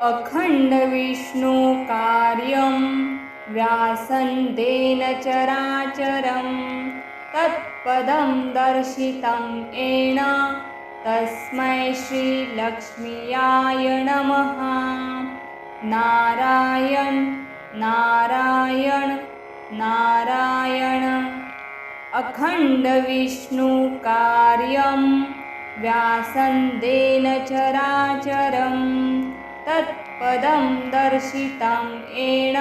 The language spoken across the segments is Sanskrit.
अखण्डविष्णुकार्यं व्यासन्तेन चराचरं तत्पदं दर्शितं येन तस्मै श्रीलक्ष्म्याय नमः। नारायण नारायण नारायण। अखण्डविष्णुकार्यं व्यासन्तेन चराचरं तत्पदं दर्शितं येन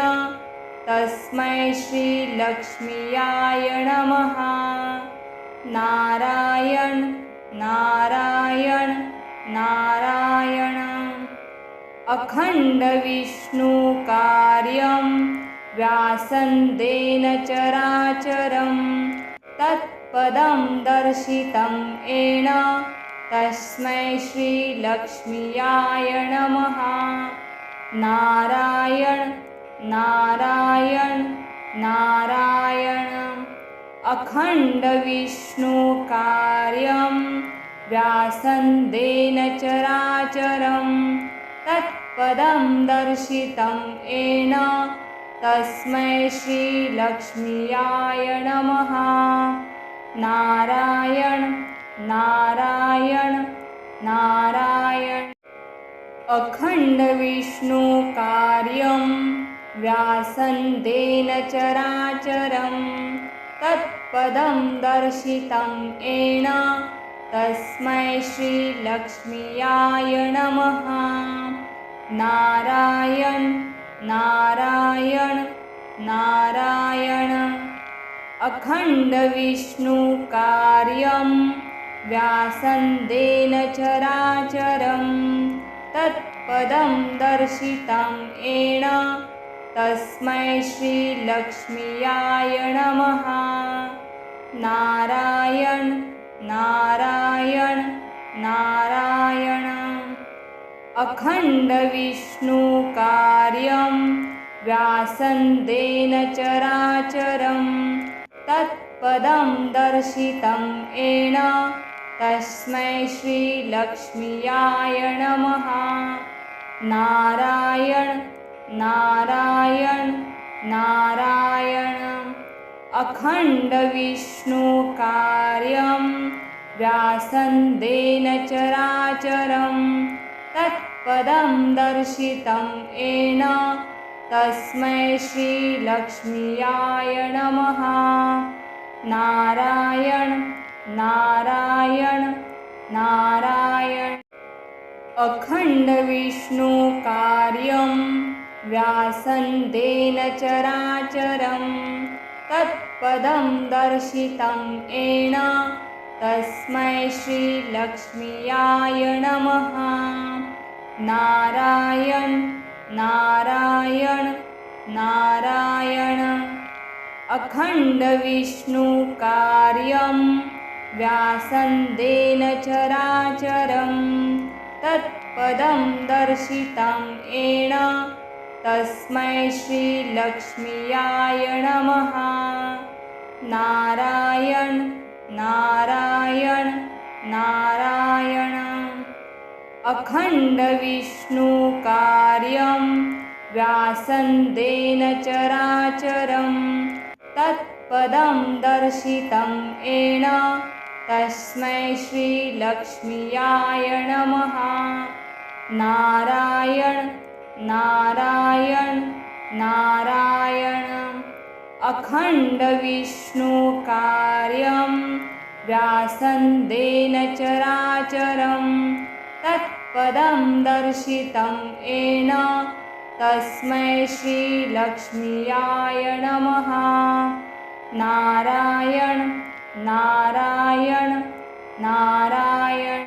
तस्मै श्रीलक्ष्म्याय नमः। नारायण नारायण नारायण। अखण्डविष्णुकार्यं व्यासन्तेन चराचरं तत्पदं दर्शितं येन तस्मै श्रीलक्ष्म्याय नमः। नारायण नारायण नारायण। अखण्डविष्णुकार्यं व्यासन्तेन चराचरं तत्पदं दर्शितं येन तस्मै श्रीलक्ष्म्याय नमः। नारायण नारायण नारायण। अखण्डविष्णुकार्यं व्यासन्तेन चराचरं तत्पदं दर्शितं येन तस्मै श्रीलक्ष्म्याय नमः। नारायण नारायण नारायण। अखण्डविष्णुकार्यं व्यासन्तेन चराचरं तत्पदं दर्शितं येन तस्मै श्रीलक्ष्म्याय नमः। नारायण नारायण नारायण। अखण्डविष्णुकार्यं व्यासन्तेन चराचरं तत्पदं दर्शितं येन तस्मै श्रीलक्ष्म्याय नमः। नारायण नारायण नारायण। अखण्डविष्णुकार्यं व्यासन्तेन चराचरं तत्पदं दर्शितं येन तस्मै श्रीलक्ष्म्याय नमः। नारायण नारायण नारायण। अखण्डविष्णुकार्यं व्यासन्तेन चराचरं तत्पदं दर्शितं येन तस्मै श्रीलक्ष्म्याय नमः। नारायण नारायण नारायण। अखण्डविष्णुकार्यं व्यासन्तेन चराचरं तत्पदं दर्शितं येन तस्मै श्रीलक्ष्म्याय नमः। नारायण नारायण नारायण। अखण्डविष्णुकार्यं व्यासन्तेन चराचरं तत्पदं दर्शितं येन तस्मै श्रीलक्ष्म्याय नमः। नारायण नारायण नारायण। अखण्डविष्णुकार्यं व्यासन्तेन चराचरं तत्पदं दर्शितं येन तस्मै श्रीलक्ष्म्याय नमः। नारायण नारायण नारायण।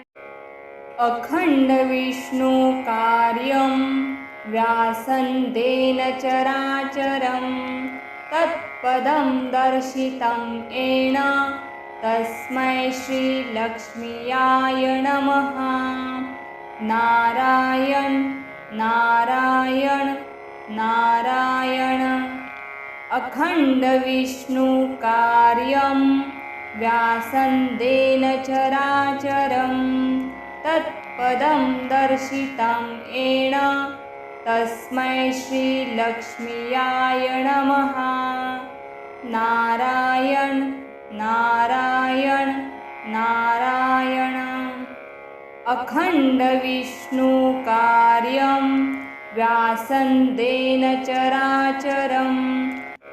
अखण्डविष्णुकार्यं व्यासन्तेन चराचरं तत्पदं दर्शितं येन तस्मै श्रीलक्ष्म्याय नमः। नारायण नारायण नारायण। अखण्डविष्णुकार्यं व्यासन्तेन चराचरं तत्पदं दर्शितं येन तस्मै श्रीलक्ष्म्याय नमः। नारायण नारायण नारायण। अखण्डविष्णुकार्यं व्यासन्देन चराचरं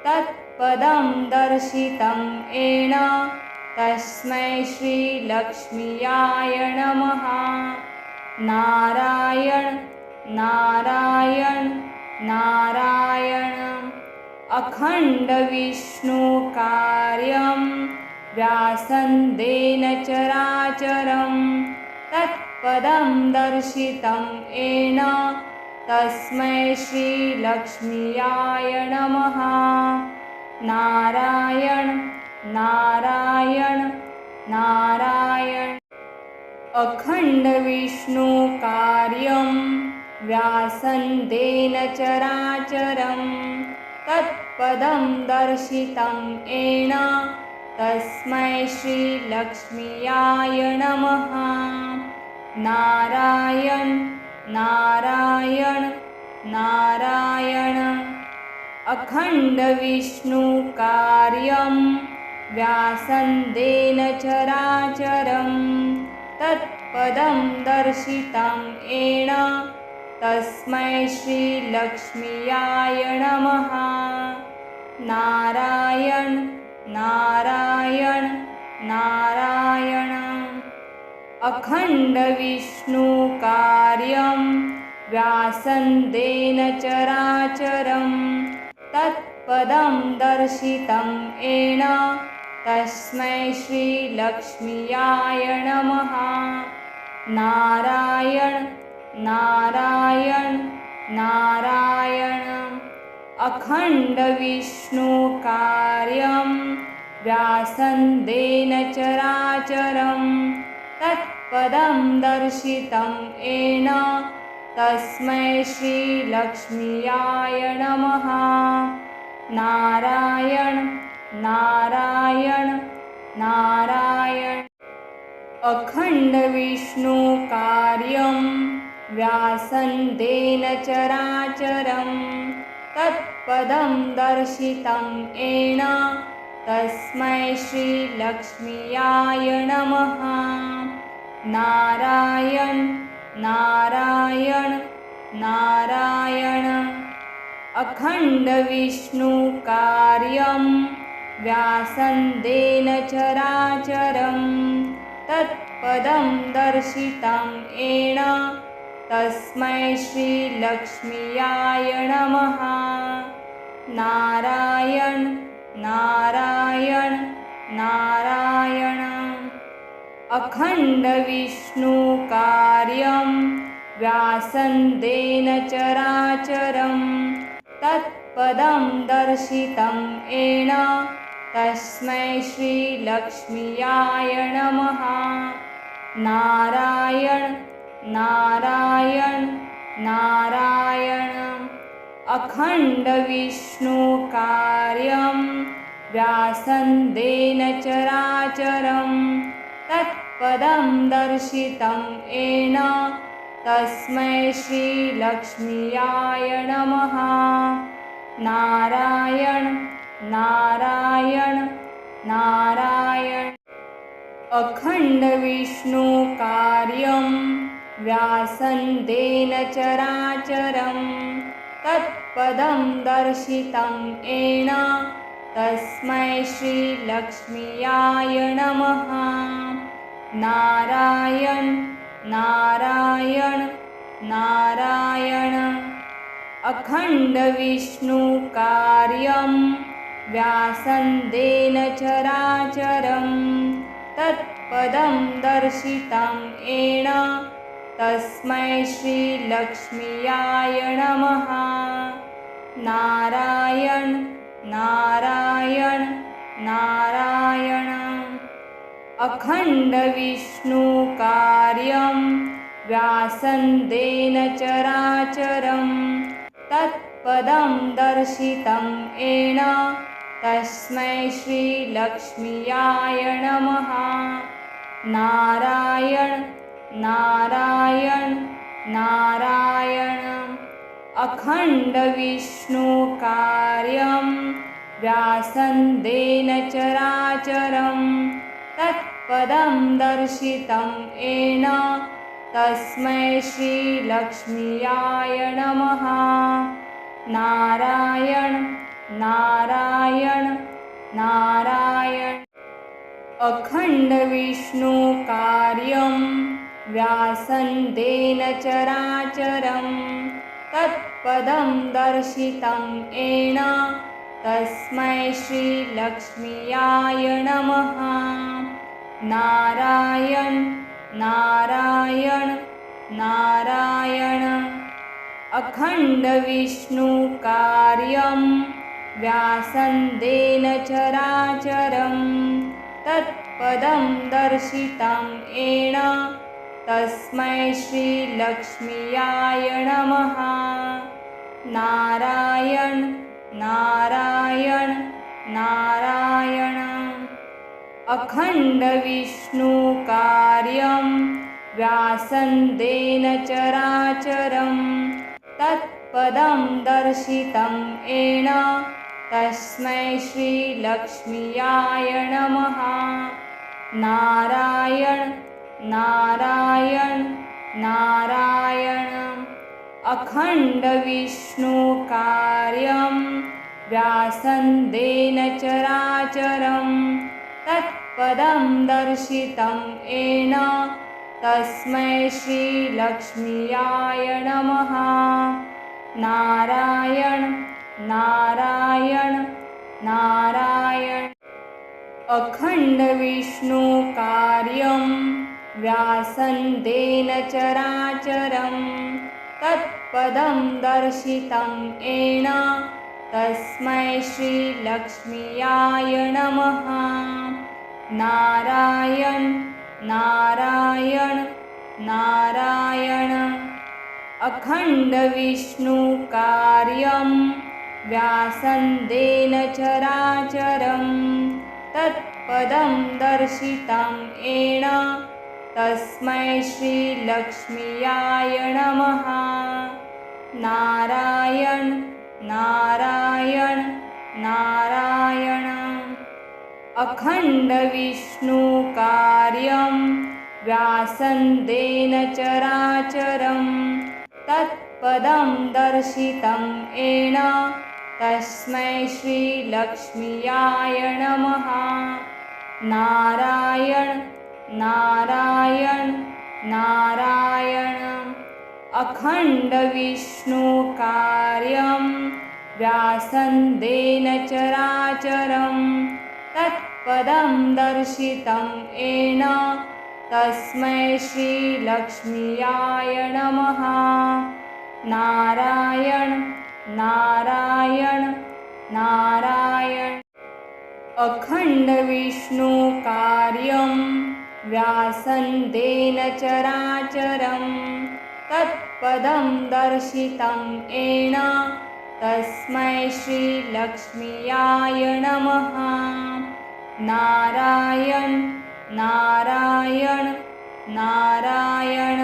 तत्पदं दर्शितं येन तस्मै श्रीलक्ष्म्याय नमः। नारायण नारायण नारायण। अखण्डविष्णुकार्यं व्यासन्देन चराचरं तत्पदं दर्शितं येन तस्मै श्रीलक्ष्म्याय नमः। नारायण नारायण नारायण। अखण्डविष्णुकार्यं व्यासन्देन चराचरं तत्पदं दर्शितं येन तस्मै श्रीलक्ष्म्याय नमः। नारायण नारायण नारायण। अखण्डविष्णुकार्यं व्यासन्देन चराचरं तत्पदं दर्शितं येन तस्मै श्रीलक्ष्म्याय नमः। नारायण नारायण नारायण। अखण्डविष्णुकार्यं व्यासन्देन चराचरं तत्पदं दर्शितं येन तस्मै श्रीलक्ष्म्याय नमः। नारायण नारायण नारायण। अखण्डविष्णुकार्यं व्यासन्देन चराचरं तत्पदं दर्शितं येन तस्मै श्रीलक्ष्म्याय नमः। नारायण नारायण नारायण। अखण्डविष्णुकार्यं व्यासन्देन चराचरं तत्पदं दर्शितं येन तस्मै श्रीलक्ष्म्याय नमः। नारायण नारायण नारायण। अखण्डविष्णुकार्यं व्यासन्देन चराचरं तत्पदं दर्शितं येन तस्मै श्रीलक्ष्म्याय नमः। नारायण नारायण नारायण। अखण्डविष्णुकार्यं व्यासन्देन चराचरं तत्पदं दर्शितं येन तस्मै श्रीलक्ष्म्याय नमः। नारायण नारायण नारायण। अखण्डविष्णुकार्यं व्यासन्देन चराचरं तत्पदं दर्शितं येन तस्मै श्रीलक्ष्म्याय नमः। नारायण नारायण नारायण। अखण्डविष्णुकार्यं व्यासन्देन चराचरं तत्पदं दर्शितं येन तस्मै श्रीलक्ष्म्याय नमः। नारायण नारायण नारायण। अखण्डविष्णुकार्यं व्यासन्देन चराचरं तत्पदं दर्शितं येन तस्मै श्रीलक्ष्म्याय नमः। नारायण नारायण नारायण। अखण्डविष्णुकार्यं व्यासन्देन चराचरं तत्पदं दर्शितं येन तस्मै श्रीलक्ष्म्याय नमः। नारायण नारायण नारायण। अखण्डविष्णुकार्यं व्यासन्देन चराचरं तत्पदं दर्शितं येन तस्मै श्रीलक्ष्म्याय नमः। नारायण नारायण नारायण। अखण्डविष्णुकार्यं व्यासन्देन चराचरं तत्पदं दर्शितं येन तस्मै श्रीलक्ष्म्याय नमः। नारायण नारायण नारायण। अखण्डविष्णुकार्यं व्यासन्देन चराचरं तत्पदं दर्शितं येन तस्मै श्रीलक्ष्म्याय नमः। नारायण नारायण नारायण। अखण्डविष्णुकार्यं व्यासन्देन चराचरं तत्पदं दर्शितं येन तस्मै श्रीलक्ष्म्याय नमः। नारायण नारायण नारायण। अखण्डविष्णुकार्यं व्यासन्देन चराचरं तत्पदं दर्शितं येन तस्मै श्रीलक्ष्म्याय नमः। नारायण नारायण नारायण। अखण्डविष्णुकार्यं व्यासन्देन चराचरं तत्पदं दर्शितं येन तस्मै श्रीलक्ष्म्याय नमः। नारायण नारायण नारायण। अखण्डविष्णुकार्यं व्यासन्देन चराचरं तत्पदं दर्शितं येन तस्मै श्रीलक्ष्म्याय नमः। नारायण नारायण नारायण। अखण्डविष्णुकार्यं व्यासन्देन चराचरं तत्पदं दर्शितं येन तस्मै श्रीलक्ष्म्याय नमः। नारायण नारायण नारायण। अखण्डविष्णुकार्यं व्यासन्देन चराचरं तत्पदं दर्शितं येन तस्मै श्रीलक्ष्म्याय नमः। नारायण नारायण नारायण। अखण्डविष्णुकार्यं व्यासन्देन चराचरं तत्पदं दर्शितं येन तस्मै श्रीलक्ष्म्याय नमः। नारायण नारायण नारायण।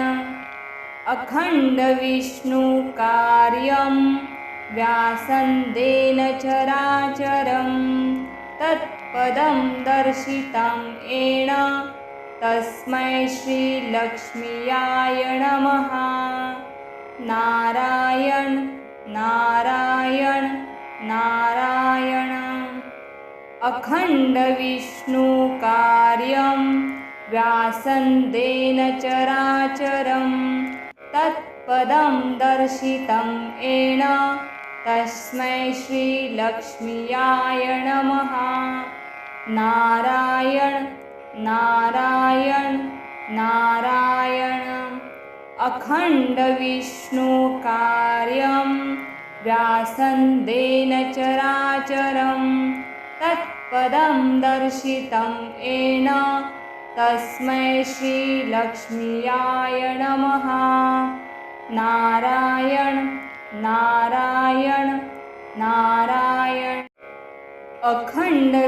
अखण्डविष्णुकार्यं व्यासन्देन चराचरं तत्पदं दर्शितं येन तस्मै श्रीलक्ष्म्याय नमः। नारायण नारायण नारायण। अखण्डविष्णुकार्यं व्यासन्देन चराचरं तत्पदं दर्शितं येन तस्मै श्रीलक्ष्म्याय नमः। नारायण नारायण नारायण। अखण्डविष्णुकार्यं व्यासन्देन चराचरं तत्पदं दर्शितं येन तस्मै श्रीलक्ष्म्याय नमः। नारायण नारायण नारायण। अखण्डविष्णुकार्यं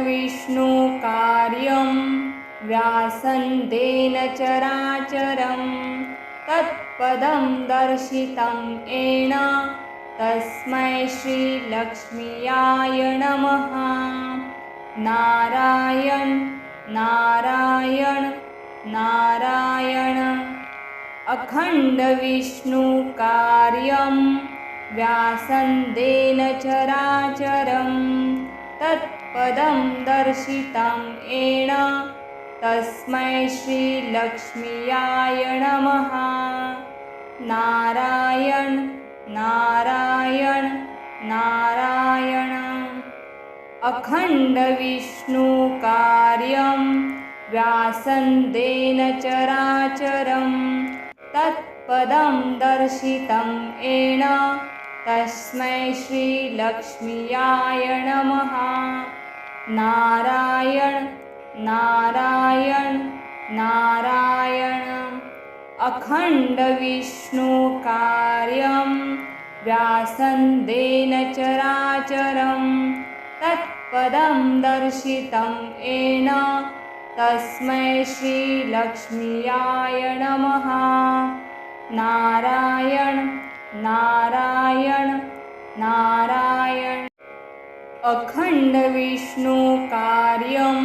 व्यासन्देन चराचरं तत्पदं दर्शितं येन तस्मै श्रीलक्ष्म्याय नमः। नारायण नारायण नारायण। अखण्डविष्णुकार्यं व्यासन्देन चराचरं तत्पदं दर्शितं येन तस्मै श्रीलक्ष्म्याय नमः। नारायण नारायण नारायण। अखण्डविष्णुकार्यं व्यासन्देन चराचरं तत्पदं दर्शितं येन तस्मै श्रीलक्ष्म्याय नमः। नारायण नारायण नारायण। अखण्डविष्णुकार्यं व्यासन्देन चराचरं तत्पदं दर्शितं येन तस्मै श्रीलक्ष्म्याय नमः। नारायण नारायण नारायण। अखण्डविष्णुकार्यं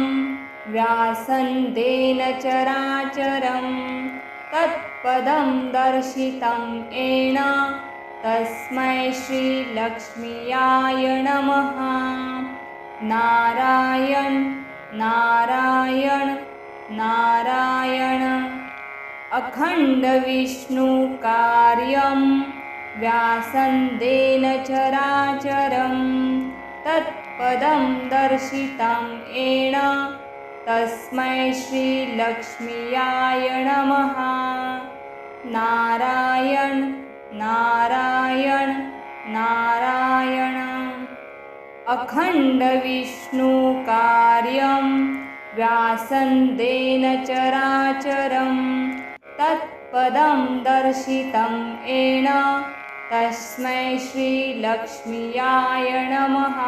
व्यासन्देन चराचरं तत्पदं दर्शितं येन तस्मै श्रीलक्ष्म्याय नमः। नारायण नारायण नारायण। अखण्डविष्णुकार्यं व्यासन्देन चराचरं तत्पदं दर्शितं येन तस्मै श्रीलक्ष्म्याय नमः। नारायण नारायण नारायण। अखण्डविष्णुकार्यं व्यासन्देन चराचरं तत्पदं दर्शितं येन तस्मै श्रीलक्ष्म्याय नमः।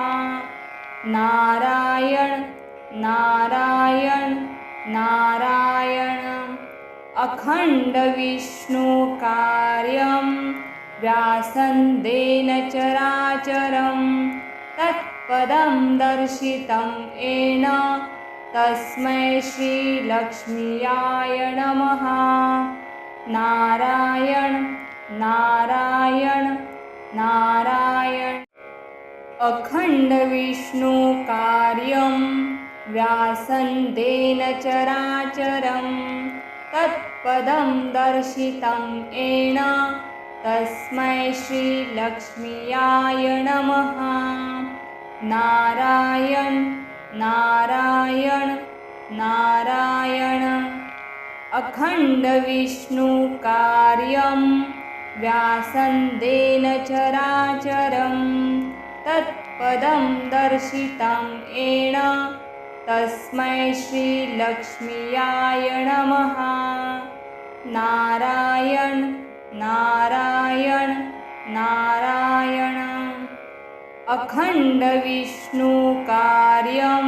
नारायण नारायण नारायण। अखण्डविष्णुकार्यं व्यासन्देन चराचरं तत्पदं दर्शितं येन तस्मै श्रीलक्ष्म्याय नमः। नारायण नारायण नारायण। अखण्डविष्णुकार्यं व्यासन्देन चराचरं तत्पदं दर्शितं येन तस्मै श्रीलक्ष्म्याय नमः। नारायण नारायण नारायण। अखण्डविष्णुकार्यं व्यासन्देन चराचरं तत्पदं दर्शितं येन तस्मै श्रीलक्ष्म्याय नमः। नारायण नारायण नारायण। अखण्डविष्णुकार्यं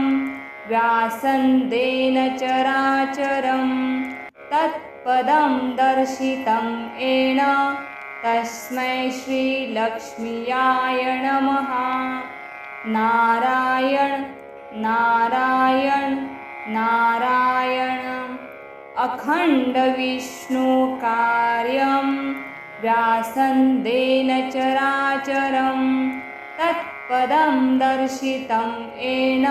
व्यासन्देन चराचरं तत्पदं दर्शितं येन तस्मै श्रीलक्ष्म्याय नमः। नारायण नारायण नारायण। अखण्डविष्णुकार्यं व्यासन्देन चराचरं तत्पदं दर्शितं येन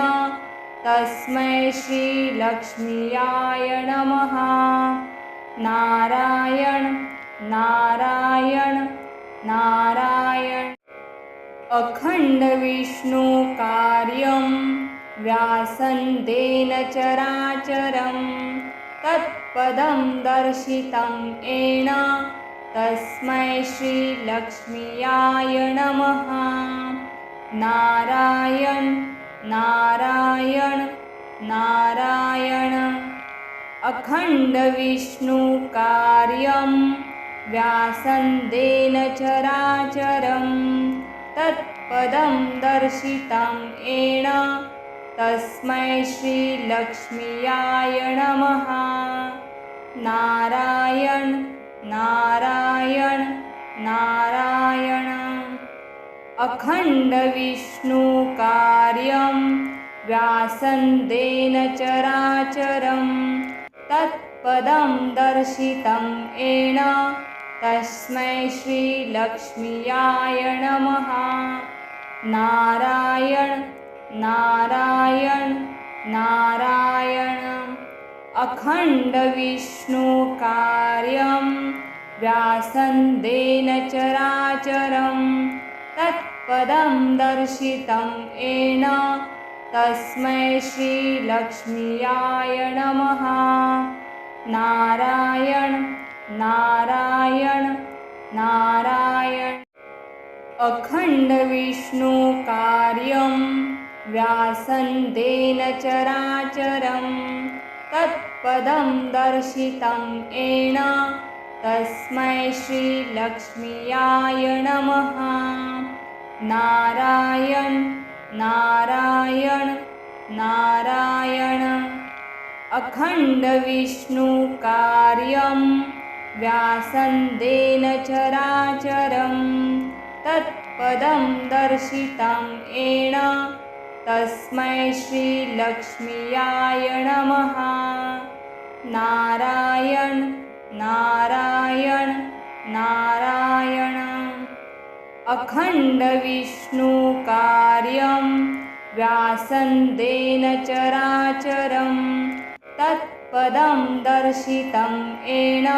तस्मै श्रीलक्ष्म्याय नमः। नारायण नारायण नारायण। अखण्डविष्णुकार्यं व्यासन्देन चराचरं तत्पदं दर्शितं येन तस्मै श्रीलक्ष्म्याय नमः। नारायण नारायण नारायण। अखण्डविष्णुकार्यं व्यासन्देन चराचरं तत्पदं दर्शितं येन तस्मै श्रीलक्ष्म्याय नमः। नारायण नारायण नारायण। अखण्डविष्णुकार्यं व्यासन्देन चराचरं तत्पदं दर्शितं येन तस्मै श्रीलक्ष्म्याय नमः। नारायण नारायण नारायण। अखण्डविष्णुकार्यं व्यासन्देन चराचरं तत्पदं दर्शितं येन तस्मै श्रीलक्ष्म्याय नमः। नारायण नारायण नारायण। अखण्डविष्णुकार्यं व्यासन्देन चराचरं तत्पदं दर्शितं येन तस्मै श्रीलक्ष्म्याय नमः। नारायण नारायण नारायण। अखण्डविष्णुकार्यं व्यासन्देन चराचरं तत्पदं दर्शितं येन तस्मै श्रीलक्ष्म्याय नमः। नारायण नारायण नारायण। अखण्डविष्णुकार्यं व्यासन्देन चराचरं तत्पदं दर्शितं येन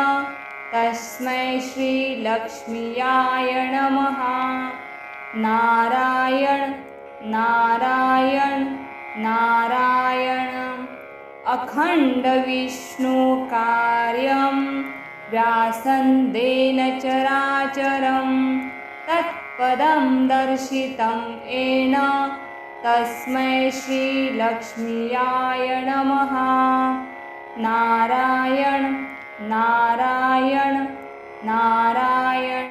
तस्मै श्रीलक्ष्म्याय नमः। नारायण नारायण नारायण। अखण्डविष्णुकार्यं व्यासन्देन चराचरं तत्पदं दर्शितं येन तस्मै श्रीलक्ष्म्याय नमः। नारायण नारायण नारायण।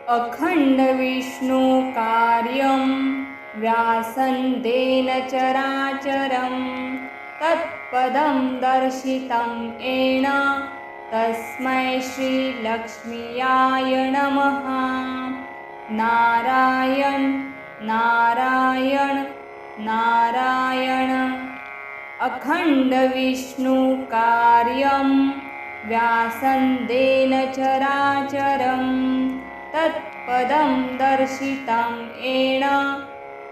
अखण्डविष्णुकार्यं व्यासन्देन चराचरं तत्पदं दर्शितं येन तस्मै श्रीलक्ष्म्याय नमः। नारायण नारायण नारायण। अखण्डविष्णुकार्यं व्यासन्देन चराचरं तत्पदं दर्शितं येन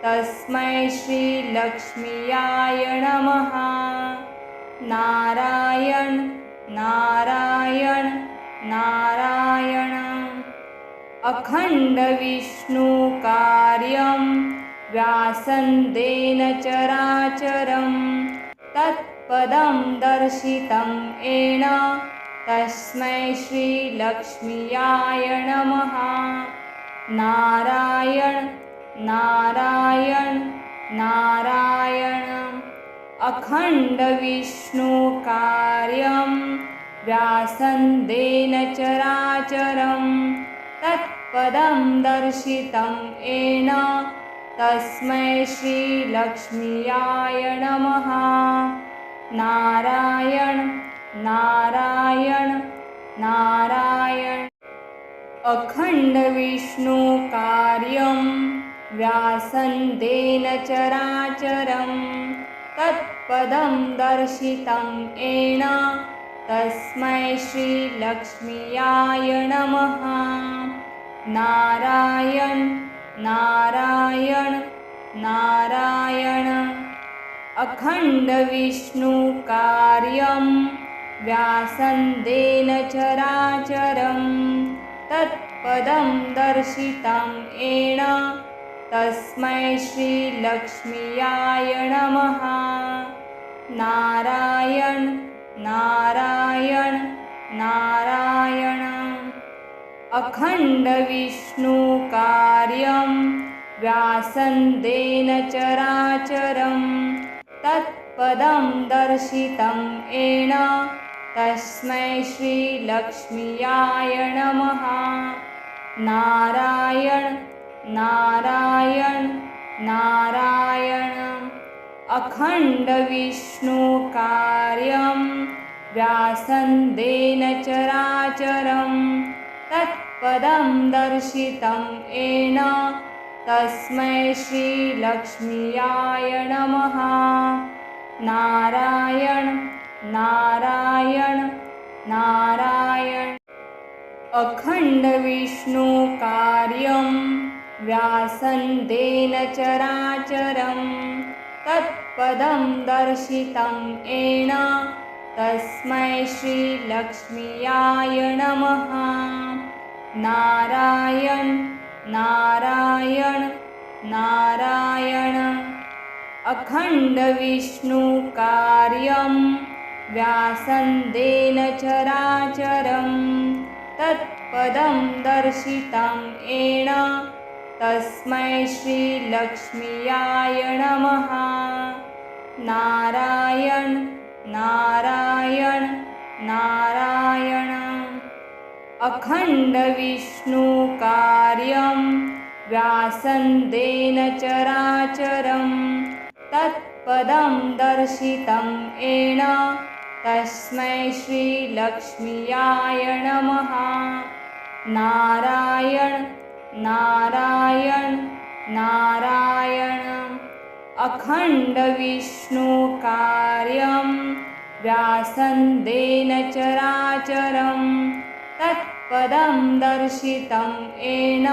तस्मै श्रीलक्ष्म्याय नमः। नारायण नारायण नारायण। अखण्डविष्णुकार्यं व्यासन्देन चराचरं तत्पदं दर्शितं येन तस्मै श्रीलक्ष्म्याय नमः। नारायण नारायण नारायण। अखण्डविष्णुकार्यं व्यासन्देन चराचरं तत्पदं दर्शितं येन तस्मै श्रीलक्ष्म्याय नमः। नारायण नारायण नारायण। अखण्डविष्णुकार्यं व्यासन्देन चराचरं तत्पदं दर्शितं येन तस्मै श्रीलक्ष्म्याय नमः। नारायण नारायण नारायण। अखण्डविष्णुकार्यं व्यासन्देन चराचरं तत्पदं दर्शितं येन तस्मै श्रीलक्ष्म्याय नमः। नारायण नारायण नारायण। अखण्डविष्णुकार्यं व्यासन्देन चराचरं तत्पदं दर्शितं येन तस्मै श्रीलक्ष्म्याय नमः। नारायण नारायण नारायण। अखण्डविष्णुकार्यं व्यासन्देन चराचरं तत्पदं दर्शितं येन तस्मै श्रीलक्ष्म्याय नमः। नारायण नारायण नारायण। अखण्डविष्णुकार्यं व्यासन्तेन चराचरं तत्पदं दर्शितं येन तस्मै श्रीलक्ष्म्याय नमः। नारायण नारायण नारायण। अखण्डविष्णुकार्यं व्यासन्तेन चराचरं तत्पदं दर्शितं येन तस्मै श्रीलक्ष्म्याय नमः। नारायण नारायण नारायण। अखण्डविष्णुकार्यं व्यासन्तेन चराचरं तत्पदं दर्शितं येन तस्मै श्रीलक्ष्म्याय नमः। नारायण नारायण नारायण। अखण्डविष्णुकार्यं व्यासन्तेन चराचरं तत्पदं दर्शितं येन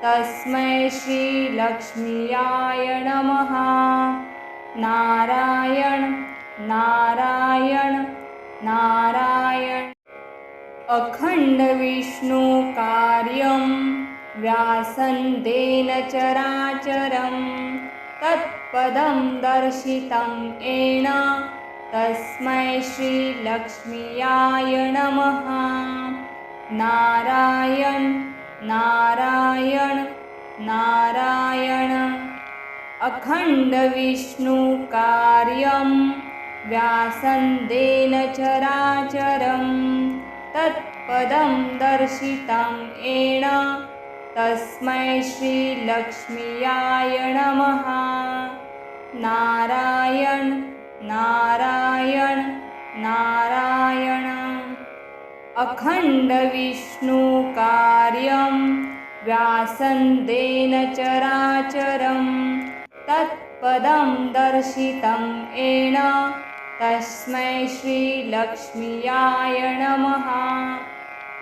तस्मै श्रीलक्ष्म्याय नमः। नारायण नारायण नारायण। अखण्डविष्णुकार्यं व्यासन्तेन चराचरं तत्पदं दर्शितं येन तस्मै श्रीलक्ष्म्याय नमः। नारायण नारायण नारायण। अखण्डविष्णुकार्यं व्यासन्तेन चराचरं तत्पदं दर्शितं येन तस्मै श्रीलक्ष्म्याय नमः। नारायण नारायण नारायण। अखण्डविष्णुकार्यं व्यासन्तेन चराचरं तत्पदं दर्शितं येन तस्मै श्रीलक्ष्म्याय नमः।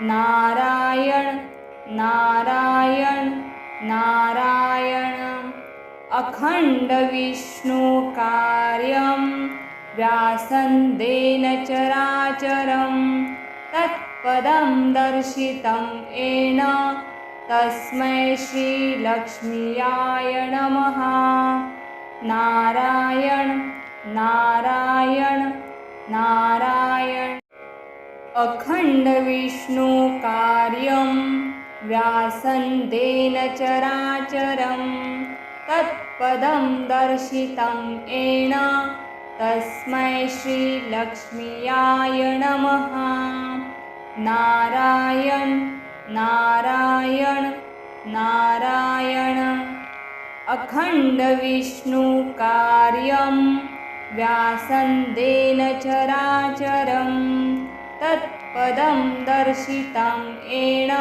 नारायण नारायण नारायण। अखण्डविष्णुकार्यं व्यासन्तेन चराचरं तत्पदं दर्शितं येन तस्मै श्रीलक्ष्म्याय नमः। नारायण नारायण नारायण। अखण्डविष्णुकार्यं व्यासन्तेन चराचरं तत्पदं दर्शितं येन तस्मै श्रीलक्ष्म्याय नमः। नारायण नारायण नारायण। अखण्डविष्णुकार्यं व्यासन्तेन चराचरं तत्पदं दर्शितं येन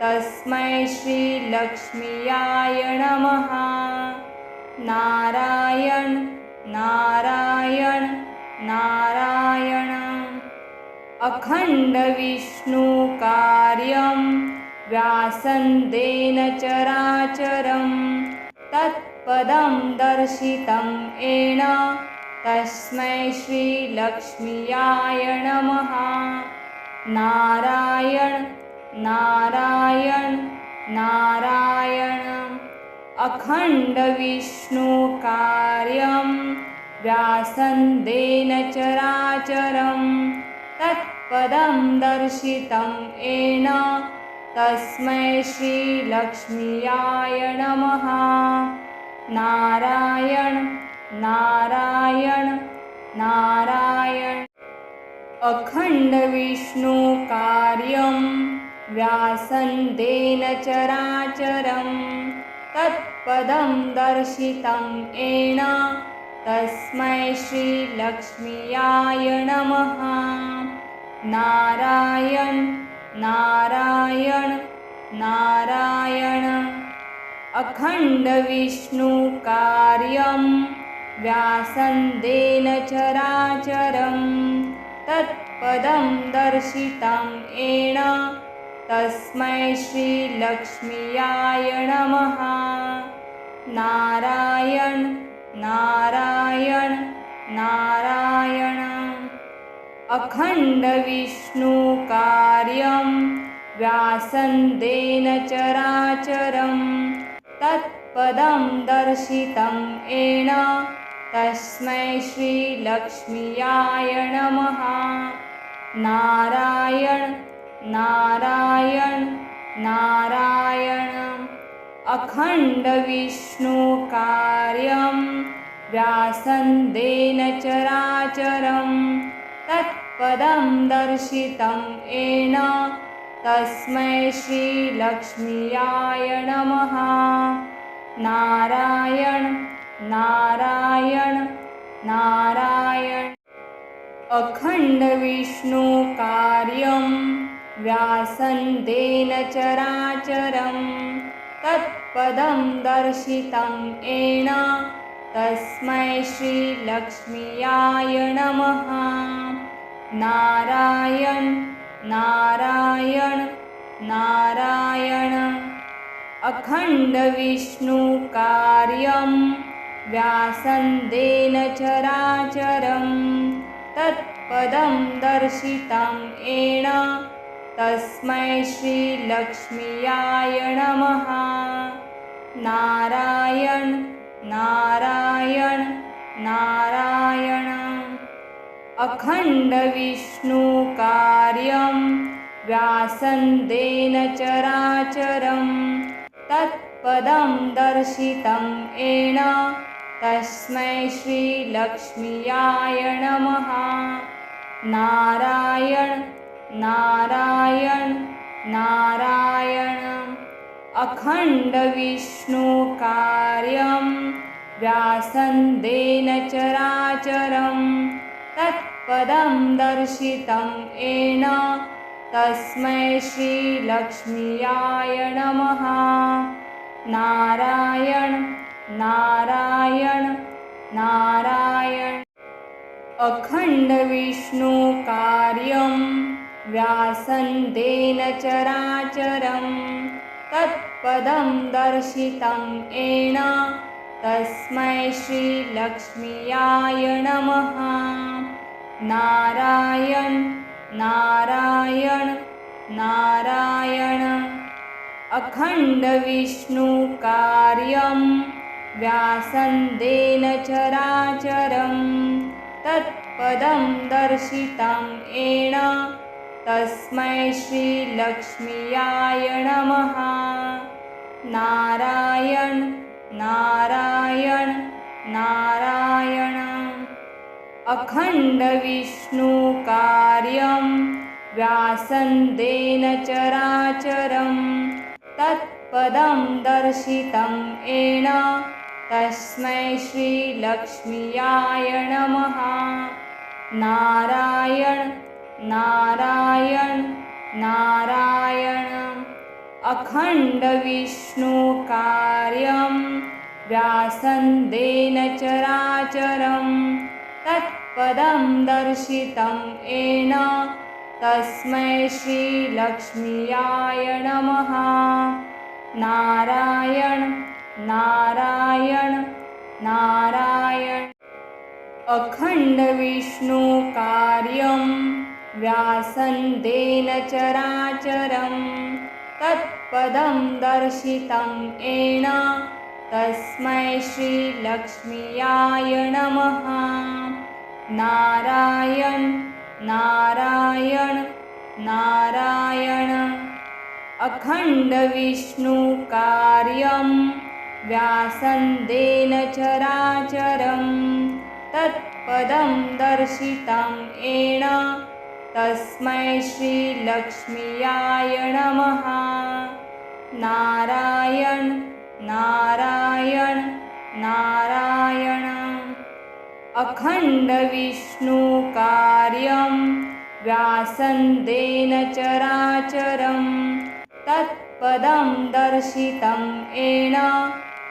तस्मै श्रीलक्ष्म्याय नमः। नारायण नारायण नारायण। अखण्डविष्णुकार्यं व्यासन्तेन चराचरं तत्पदं दर्शितं येन तस्मै श्रीलक्ष्म्याय नमः। नारायण नारायण नारायण। अखण्डविष्णुकार्यं व्यासन्तेन चराचरं तत्पदं दर्शितं येन तस्मै श्रीलक्ष्म्याय नमः। नारायण नारायण नारायण। अखण्डविष्णुकार्यं व्यासन्तेन चराचरं तत्पदं दर्शितं येन तस्मै श्रीलक्ष्म्याय नमः। नारायण नारायण नारायण। अखण्डविष्णुकार्यं व्यासन्देन चराचरं तत्पदं दर्शितं येन तस्मै श्रीलक्ष्म्याय नमः। नारायण नारायण नारायण। अखण्डविष्णुकार्यं व्यासन्देन चराचरं तत्पदं दर्शितं येन तस्मै श्रीलक्ष्म्याय नमः। नारायण नारायण नारायण। अखण्डविष्णुकार्यं व्यासन्देन चराचरं तत्पदं दर्शितं येन तस्मै श्रीलक्ष्म्याय नमः। नारायण नारायण नारायण। अखण्डविष्णुकार्यं व्यासन्देन चराचरं तत्पदं दर्शितं येन तस्मै श्रीलक्ष्म्याय नमः। नारायण नारायण नारायण। अखण्डविष्णुकार्यं व्यासन्देन चराचरं तत्पदं दर्शितं येन तस्मै श्रीलक्ष्म्याय नमः। नारायण नारायण नारायण। अखण्डविष्णुकार्यं व्यासन्देन चराचरं तत्पदं दर्शितं येन तस्मै श्रीलक्ष्म्याय नमः। नारायण नारायण नारायण। अखण्डविष्णुकार्यं व्यासन्देन चराचरं तत्पदं दर्शितं येन तस्मै श्रीलक्ष्म्याय नमः। नारायण नारायण नारायण। अखण्डविष्णुकार्यं व्यासन्देन चराचरं तत्पदं दर्शितं येन तस्मै श्रीलक्ष्म्याय नमः। नारायण नारायण नारायण। अखण्डविष्णुकार्यं व्यासन्देन चराचरं तत्पदं दर्शितं येन तस्मै श्रीलक्ष्म्याय नमः। नारायण नारायण नारायण। अखण्डविष्णुकार्यं व्यासन्देन चराचरं तत्पदं दर्शितं येन तस्मै श्रीलक्ष्म्याय नमः। नारायण नारायण नारायण। अखण्डविष्णुकार्यं व्यासन्देन चराचरं तत्पदं दर्शितं येन तस्मै श्रीलक्ष्म्याय नमः। नारायण नारायण नारायण। अखण्डविष्णुकार्यं व्यासन्देन चराचरं तत्पदं दर्शितं येन तस्मै श्रीलक्ष्म्याय नमः। नारायण नारायण नारायण। अखण्डविष्णुकार्यं व्यासन्देन चराचरं तत्पदं दर्शितं येन तस्मै श्रीलक्ष्म्याय नमः। नारायण नारायण नारायण। अखण्डविष्णुकार्यं व्यासन्देन चराचरं तत्पदं तत्पदं दर्शितं येन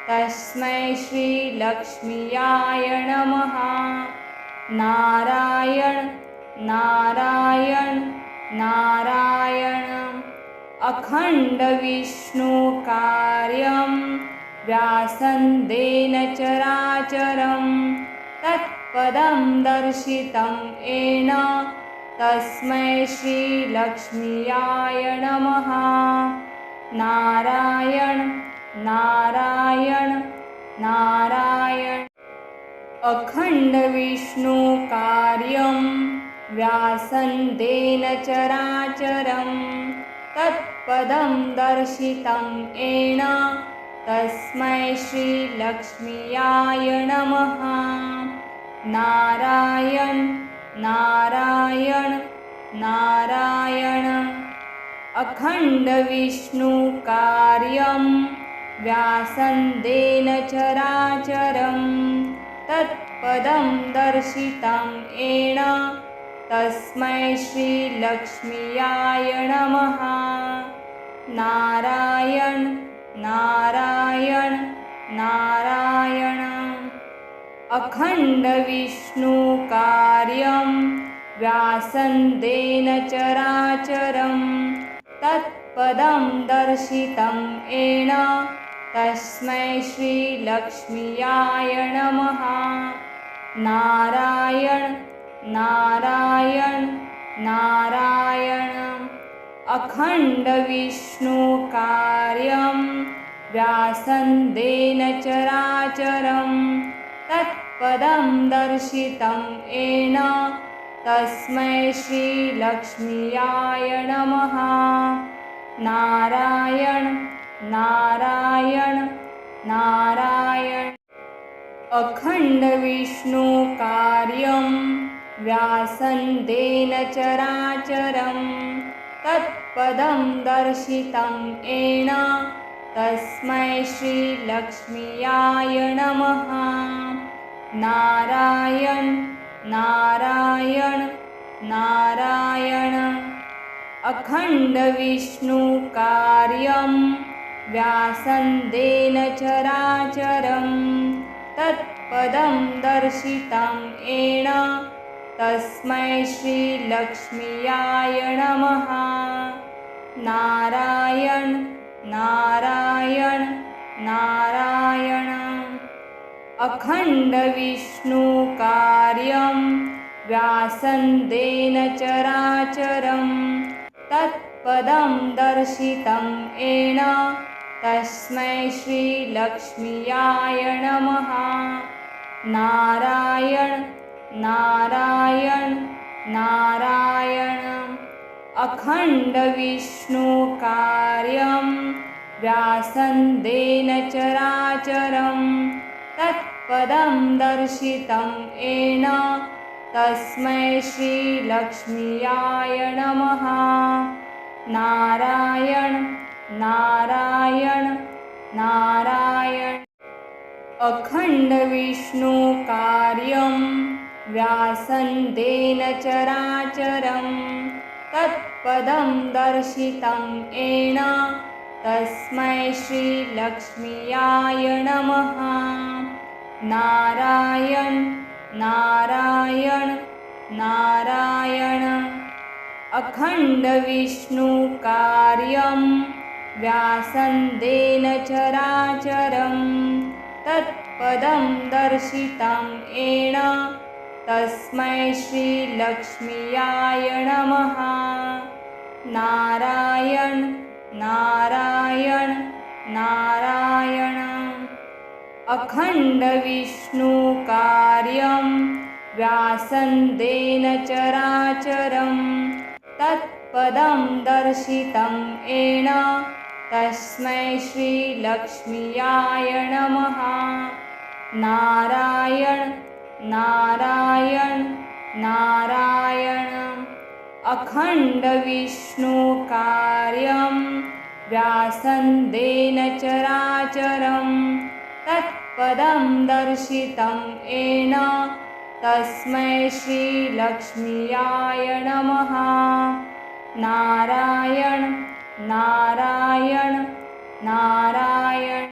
तस्मै श्रीलक्ष्म्याय नमः। नारायण नारायण नारायण। अखण्डविष्णुकार्यं व्यासन्देन चराचरं तत्पदं दर्शितं येन तस्मै श्रीलक्ष्म्याय नमः। नारायण नारायण नारायण। अखण्डविष्णुकार्यं व्यासन्देन चराचरं तत्पदं दर्शितं येन तस्मै श्रीलक्ष्म्याय नमः। नारायण नारायण नारायण। अखण्डविष्णुकार्यं व्यासन्देन चराचरं तत्पदं दर्शितं येन तस्मै श्रीलक्ष्म्याय नमः। नारायण नारायण नारायण। अखण्डविष्णुकार्यं व्यासन्देन चराचरं तत्पदं दर्शितं येन तस्मै श्रीलक्ष्म्याय नमः। नारायण नारायण नारायण। अखण्डविष्णुकार्यं व्यासन्देन चराचरं तत्पदं दर्शितं येन तस्मै श्रीलक्ष्म्याय नमः। नारायण नारायण नारायण। अखण्डविष्णुकार्यं व्यासन्देन चराचरं तत्पदं दर्शितं येन तस्मै श्रीलक्ष्म्याय नमः। नारायण नारायण नारायण। अखण्डविष्णुकार्यं व्यासन्देन चराचरं तत्पदं दर्शितं येन तस्मै श्रीलक्ष्म्याय नमः। नारायण नारायण नारायण। अखण्डविष्णुकार्यं व्यासन्देन चराचरं तत्पदं दर्शितं येन तस्मै श्रीलक्ष्म्याय नमः। नारायण नारायण नारायण। अखण्डविष्णुकार्यं व्यासन्देन चराचरं तत्पदं दर्शितं येन तस्मै श्रीलक्ष्म्याय नमः। नारायण नारायण नारायण। अखण्डविष्णुकार्यं व्यासन्देन चराचरं तत्पदं दर्शितं येन तस्मै श्रीलक्ष्म्याय नमः। नारायण नारायण नारायण। अखण्डविष्णुकार्यं व्यासन्देन चराचरं तत्पदं दर्शितं येन तस्मै श्रीलक्ष्म्याय नमः। नारायण नारायण नारायण। अखण्डविष्णुकार्यं व्यासन्देन चराचरं तत्पदं दर्शितं येन तस्मै श्रीलक्ष्म्याय नमः। नारायण नारायण नारायण। अखण्डविष्णुकार्यं व्यासन्देन चराचरं तत्पदं दर्शितं येन तस्मै श्रीलक्ष्म्याय नमः। नारायण नारायण नारायण।